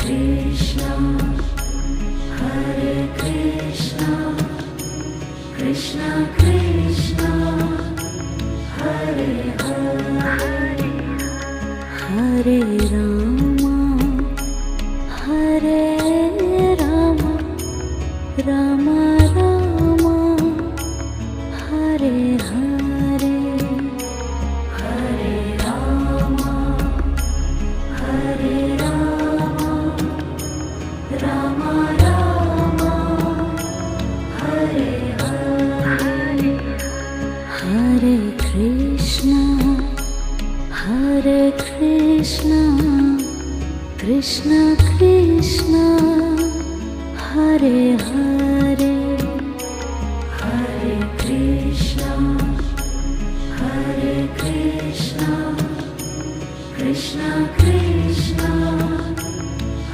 Krishna, Hare Krishna, Krishna Krishna, Hare Hare, Hare Rama, Hare Rama, Rama Rama, Hare Hare, Hare Rama, Hare Rama, Rama Rama, Hare Hare, Hare Krishna, Hare Krishna, Krishna Krishna, Hare Hare, Hare Krishna, Hare Krishna, Krishna Krishna,